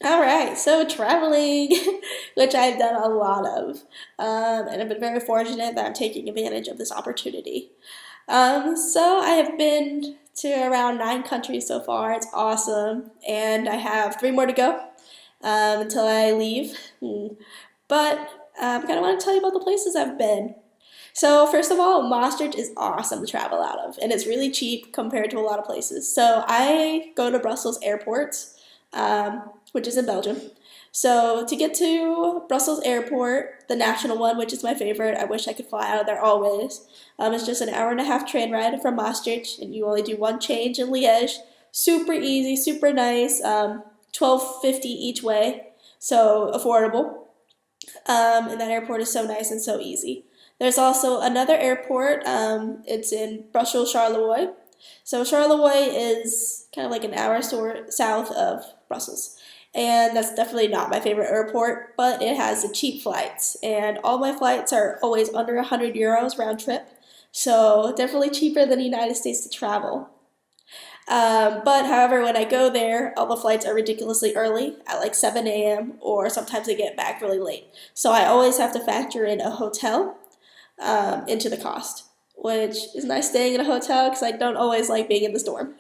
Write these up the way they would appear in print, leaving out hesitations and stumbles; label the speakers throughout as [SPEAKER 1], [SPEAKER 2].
[SPEAKER 1] All right, so traveling, which I've done a lot of, and I've been very fortunate that I'm taking advantage of this opportunity. So I have been to around 9 countries so far. It's awesome, and I have three more to go until I leave. But I kind of want to tell you about the places I've been. So first of all, Maastricht is awesome to travel out of, and it's really cheap compared to a lot of places. So I go to Brussels Airport, which is in Belgium. So to get to Brussels Airport, the national one, which is my favorite, I wish I could fly out of there always. It's just an hour and a half train ride from Maastricht, and you only do one change in Liège. Super easy, super nice. 12.50 each way, so affordable. And that airport is so nice and so easy. There's also another airport. It's in Brussels Charleroi. So Charleroi is kind of like an hour south of Brussels. And that's definitely not my favorite airport, but it has the cheap flights. And all my flights are always under 100 euros round trip. So definitely cheaper than the United States to travel. But however, when I go there, all the flights are ridiculously early at like 7 a.m. or sometimes they get back really late. So I always have to factor in a hotel into the cost, which is nice staying in a hotel because I don't always like being in the storm.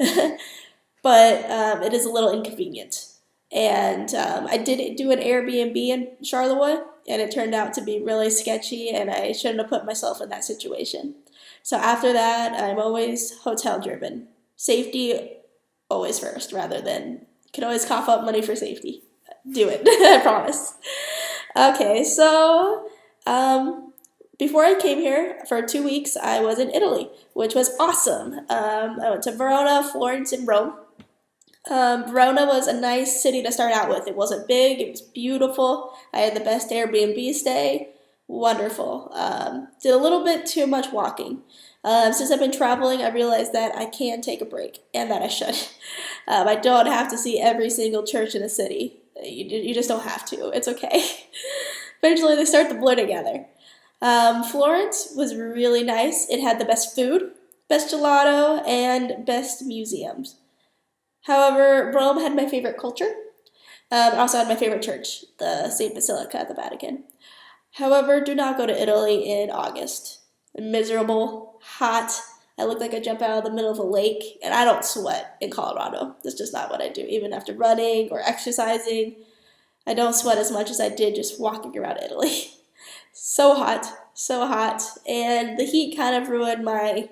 [SPEAKER 1] But it is a little inconvenient. And I did do an Airbnb in Charleroi, and it turned out to be really sketchy, and I shouldn't have put myself in that situation. So after that, I'm always hotel driven. Safety always first, rather than you can always cough up money for safety. Do it, I promise. Okay, so before I came here for 2 weeks, I was in Italy, which was awesome. I went to Verona, Florence, and Rome. Verona was a nice city to start out with. It wasn't big, it was beautiful. I had the best Airbnb stay. Wonderful. Did a little bit too much walking. Since I've been traveling, I realized that I can take a break and that I should. I don't have to see every single church in a city. You just don't have to. It's okay. Eventually, they start to blur together. Florence was really nice. It had the best food, best gelato, and best museums. However, Rome had my favorite culture. It also had my favorite church, the St. Basilica at the Vatican. However, do not go to Italy in August. Miserable, hot. I look like I jump out of the middle of a lake, and I don't sweat in Colorado. That's just not what I do. Even after running or exercising, I don't sweat as much as I did just walking around Italy. So hot, and the heat kind of ruined my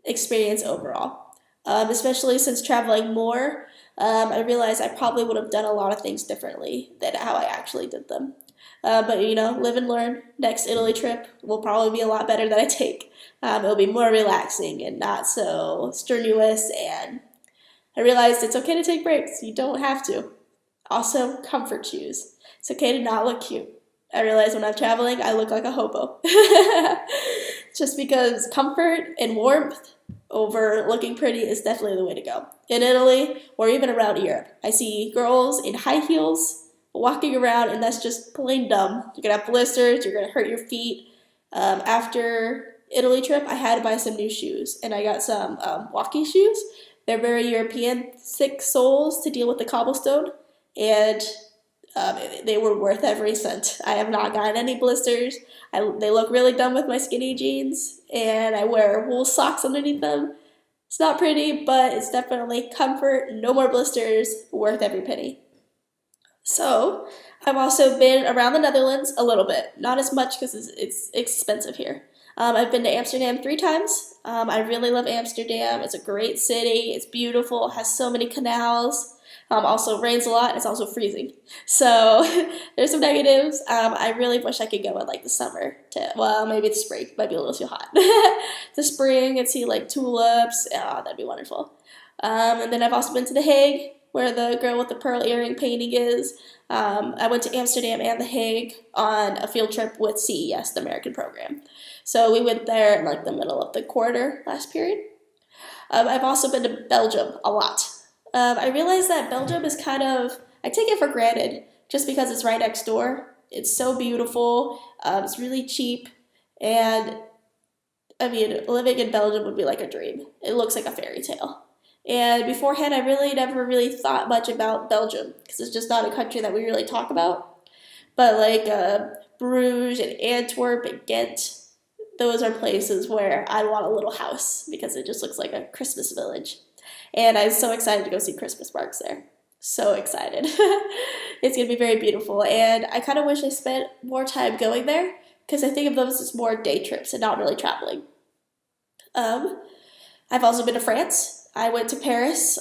[SPEAKER 1] experience overall. Especially since traveling more, I realized I probably would have done a lot of things differently than how I actually did them. But live and learn. Next Italy trip will probably be a lot better than I take. It'll be more relaxing and not so strenuous. And I realized it's okay to take breaks. You don't have to. Also, comfort shoes. It's okay to not look cute. I realize when I'm traveling, I look like a hobo. Just because comfort and warmth over looking pretty is definitely the way to go. In Italy or even around Europe, I see girls in high heels walking around, and that's just plain dumb. You're gonna have blisters, you're gonna hurt your feet. After Italy trip, I had to buy some new shoes, and I got some walking shoes. They're very European, thick soles to deal with the cobblestone, and they were worth every cent. I have not gotten any blisters. They look really dumb with my skinny jeans, and I wear wool socks underneath them. It's not pretty, but it's definitely comfort, no more blisters, worth every penny. So, I've also been around the Netherlands a little bit. Not as much because it's expensive here. I've been to Amsterdam 3 times. I really love Amsterdam. It's a great city. It's beautiful. It has so many canals. Also rains a lot. It's also freezing. So there's some negatives. I really wish I could go in like the summer to, well, maybe the spring. Might be a little too hot. The spring and see like tulips. Oh, that'd be wonderful. And then I've also been to The Hague, where the girl with the pearl earring painting is. I went to Amsterdam and The Hague on a field trip with CES, the American program. So we went there in like the middle of the quarter last period. I've also been to Belgium a lot. I realized that Belgium is kind of, I take it for granted just because it's right next door. It's so beautiful, it's really cheap, and I mean, living in Belgium would be like a dream. It looks like a fairy tale. And beforehand, I really never really thought much about Belgium because it's just not a country that we really talk about. But like Bruges and Antwerp and Ghent, those are places where I want a little house because it just looks like a Christmas village. And I'm so excited to go see Christmas marks there. So excited. It's going to be very beautiful. And I kind of wish I spent more time going there because I think of those as more day trips and not really traveling. Um, I've also been to France. I went to Paris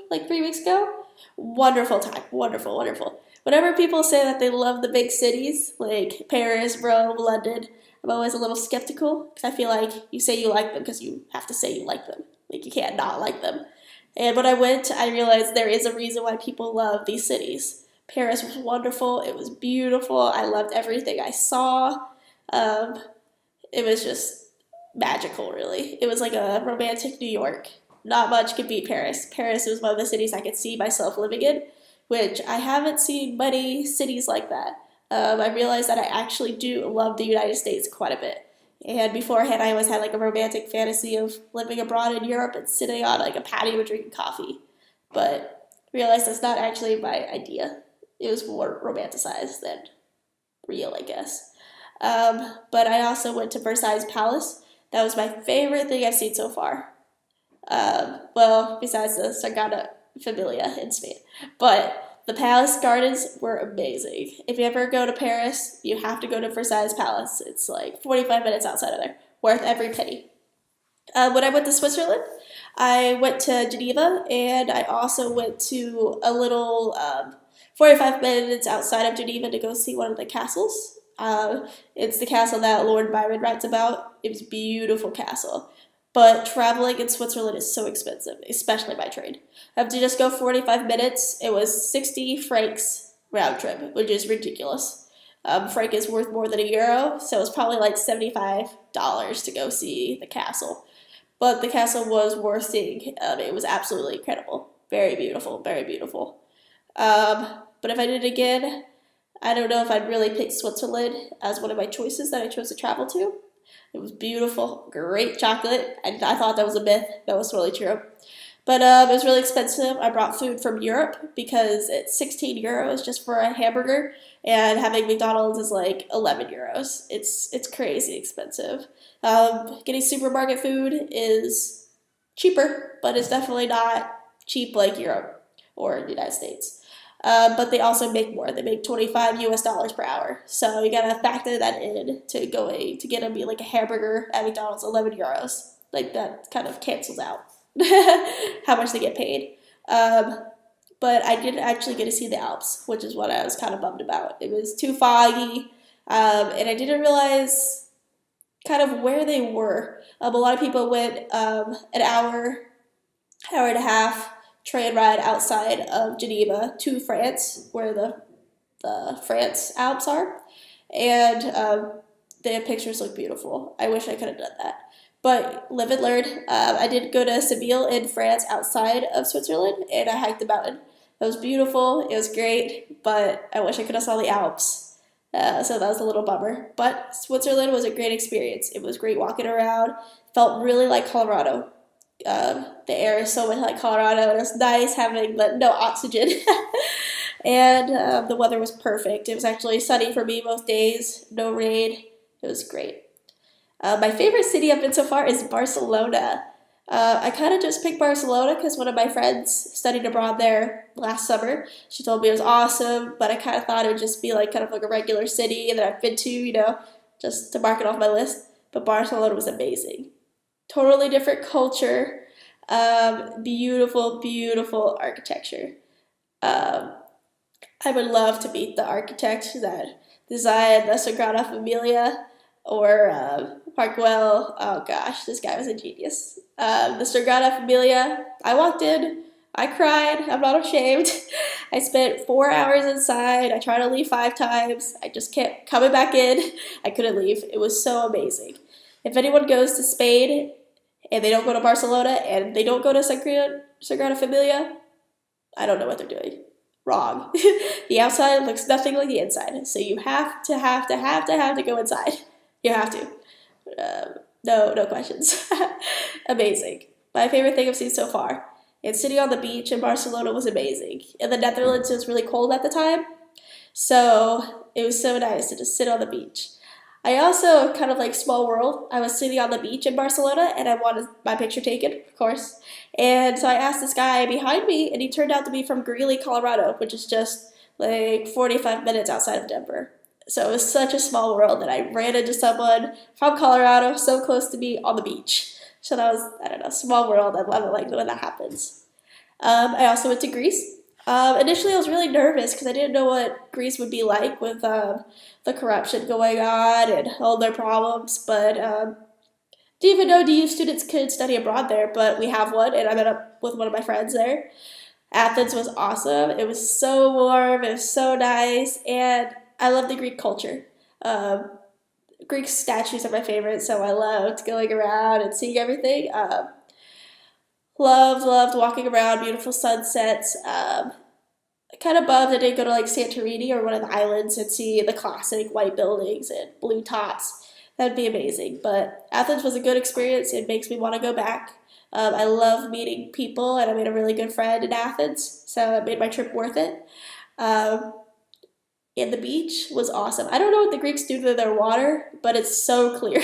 [SPEAKER 1] like 3 weeks ago. Wonderful time. Wonderful, wonderful. Whenever people say that they love the big cities like Paris, Rome, London, I'm always a little skeptical because I feel like you say you like them because you have to say you like them. Like you can't not like them. And when I went, I realized there is a reason why people love these cities. Paris was wonderful. It was beautiful. I loved everything I saw. Um, it was just magical, really. It was like a romantic New York. Not much could beat Paris. Paris was one of the cities I could see myself living in, which I haven't seen many cities like that. I realized that I actually do love the United States quite a bit. And beforehand, I always had like a romantic fantasy of living abroad in Europe and sitting on like a patio and drinking coffee. But realized that's not actually my idea. It was more romanticized than real, I guess. But I also went to Versailles Palace. That was my favorite thing I've seen so far. Well, besides the Sagrada Familia in Spain. But the palace gardens were amazing. If you ever go to Paris, you have to go to Versailles Palace. It's like 45 minutes outside of there. Worth every penny. When I went to Switzerland, I went to Geneva, and I also went to a little 45 minutes outside of Geneva to go see one of the castles. It's the castle that Lord Byron writes about. It was a beautiful castle. But traveling in Switzerland is so expensive, especially by train. To just go 45 minutes, it was 60 francs round trip, which is ridiculous. Franc is worth more than a euro, so it's probably like $75 to go see the castle. But the castle was worth seeing. It was absolutely incredible. Very beautiful, very beautiful. But if I did it again, I don't know if I'd really pick Switzerland as one of my choices that I chose to travel to. It was beautiful, great chocolate, and I thought that was a myth. That was totally true. But it was really expensive. I brought food from Europe because it's 16 euros just for a hamburger, and having McDonald's is like 11 euros. It's crazy expensive. Getting supermarket food is cheaper, but it's definitely not cheap like Europe or the United States. But they also make more. They make 25 US dollars per hour. So you gotta factor that in to get a like a hamburger at McDonald's, 11 euros. Like that kind of cancels out how much they get paid. But I didn't actually get to see the Alps, which is what I was kind of bummed about. It was too foggy, and I didn't realize kind of where they were. A lot of people went an hour and a half train ride outside of Geneva to France, where the France Alps are, and the pictures look beautiful. I wish I could have done that. But live and learn. I did go to Seville in France outside of Switzerland, and I hiked the mountain. It was beautiful. It was great, but I wish I could have saw the Alps. So that was a little bummer. But Switzerland was a great experience. It was great walking around. Felt really like Colorado. The air is so much like Colorado, and it's nice having no oxygen. And the weather was perfect. It was actually sunny for me most days, no rain. It was great. My favorite city I've been so far is Barcelona. I kind of just picked Barcelona because one of my friends studied abroad there last summer. She told me it was awesome, but I kind of thought it would just be like kind of like a regular city that I've been to, just to mark it off my list. But Barcelona was amazing. Totally different culture. Beautiful, beautiful architecture. Um, I would love to meet the architect that designed the Sagrada Familia or Parkwell. Oh gosh, this guy was a genius. The Sagrada Familia, I walked in, I cried, I'm not ashamed. I spent 4 hours inside. I tried to leave 5 times. I just kept coming back in. I couldn't leave. It was so amazing. If anyone goes to Spain and they don't go to Barcelona and they don't go to Sagrada Familia, I don't know what they're doing. Wrong. The outside looks nothing like the inside. So you have to go inside. You have to. No questions. Amazing. my favorite thing I've seen so far. And sitting on the beach in Barcelona was amazing. In the Netherlands, it was really cold at the time, so it was so nice to just sit on the beach. I also kind of like small world. I was sitting on the beach in Barcelona and I wanted my picture taken, of course. And so I asked this guy behind me, and he turned out to be from Greeley, Colorado, which is just like 45 minutes outside of Denver. So it was such a small world that I ran into someone from Colorado so close to me on the beach. So that was, I don't know, small world. I love it like when that happens. I also went to Greece. Initially, I was really nervous because I didn't know what Greece would be like with the corruption going on and all their problems. But didn't even know DU students could study abroad there, but we have one, and I met up with one of my friends there. Athens was awesome. It was so warm. It was so nice, and I love the Greek culture. Um, Greek statues are my favorite, so I loved going around and seeing everything. Loved walking around, beautiful sunsets. Kind of bummed I didn't go to like Santorini or one of the islands and see the classic white buildings and blue tops. That'd be amazing. But Athens was a good experience. It makes me want to go back. I love meeting people, and I made a really good friend in Athens, so it made my trip worth it. Um, and the beach was awesome. I don't know what the Greeks do to their water, but it's so clear.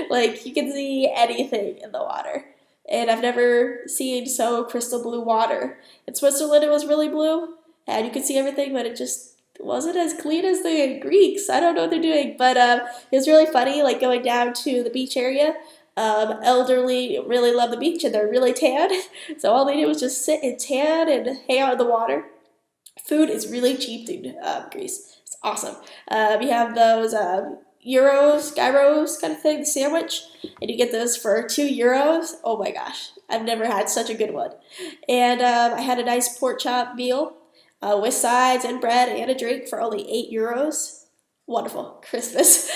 [SPEAKER 1] Like you can see anything in the water. And I've never seen so crystal blue water. In Switzerland, it was really blue, and you could see everything, but it just wasn't as clean as the Greeks. I don't know what they're doing, but it was really funny, like going down to the beach area. Elderly really love the beach, and they're really tan, so all they did was just sit and tan and hang out in the water. Food is really cheap in Greece. It's awesome. You have those euros, gyros kind of thing, the sandwich, and you get those for €2. Oh my gosh, I've never had such a good one. And I had a nice pork chop meal with sides and bread and a drink for only €8. Wonderful. Christmas.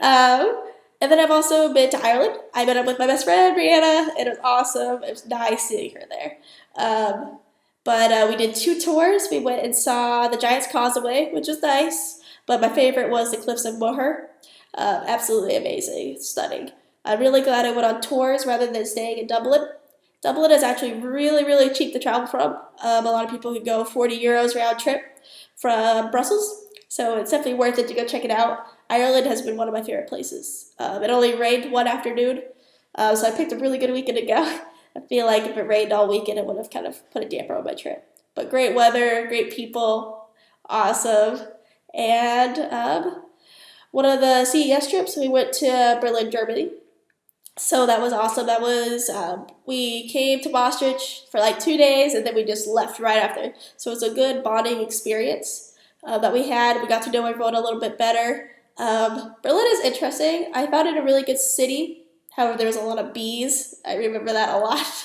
[SPEAKER 1] And then I've also been to Ireland. I met up with my best friend, Brianna, and it was awesome. It was nice seeing her there. But we did 2 tours. We went and saw the Giant's Causeway, which was nice. But my favorite was the Cliffs of Moher. Absolutely amazing, stunning. I'm really glad I went on tours rather than staying in Dublin. Dublin is actually really, really cheap to travel from. A lot of people can go €40 round trip from Brussels, so it's definitely worth it to go check it out. Ireland has been one of my favorite places. It only rained one afternoon, so I picked a really good weekend to go. I feel like if it rained all weekend, it would have kind of put a damper on my trip. But great weather, great people, awesome. And one of the CES trips, we went to Berlin, Germany. So that was awesome. That was, we came to Maastricht for like 2 days, and then we just left right after. So it was a good bonding experience that we had. We got to know everyone a little bit better. Berlin is interesting. I found it a really good city. However, there was a lot of bees. I remember that a lot.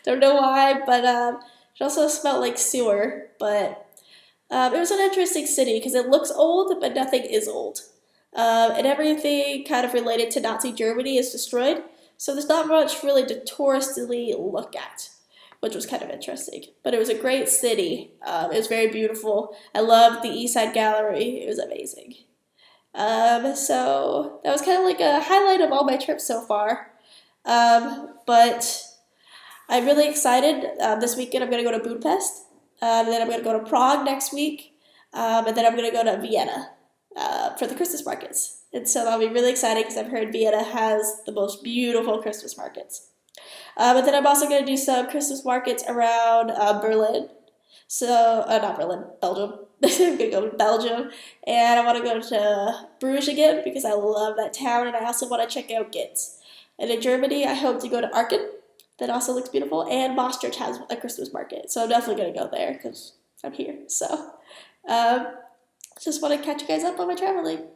[SPEAKER 1] Don't know why, but it also smelled like sewer. But it was an interesting city because it looks old, but nothing is old. And everything kind of related to Nazi Germany is destroyed. So there's not much really to touristically look at, which was kind of interesting. But it was a great city. It was very beautiful. I loved the East Side Gallery. It was amazing. So that was kind of like a highlight of all my trips so far. But I'm really excited. This weekend I'm going to go to Budapest. And then I'm going to go to Prague next week. And then I'm going to go to Vienna for the Christmas markets. And so that'll be really exciting because I've heard Vienna has the most beautiful Christmas markets. But then I'm also going to do some Christmas markets around Berlin. So, not Berlin, Belgium. I'm going to go to Belgium. And I want to go to Bruges again because I love that town. And I also want to check out Ghent. And in Germany, I hope to go to Aachen. That also looks beautiful. And Maastricht has a Christmas market. So I'm definitely going to go there because I'm here. So, just want to catch you guys up on my traveling.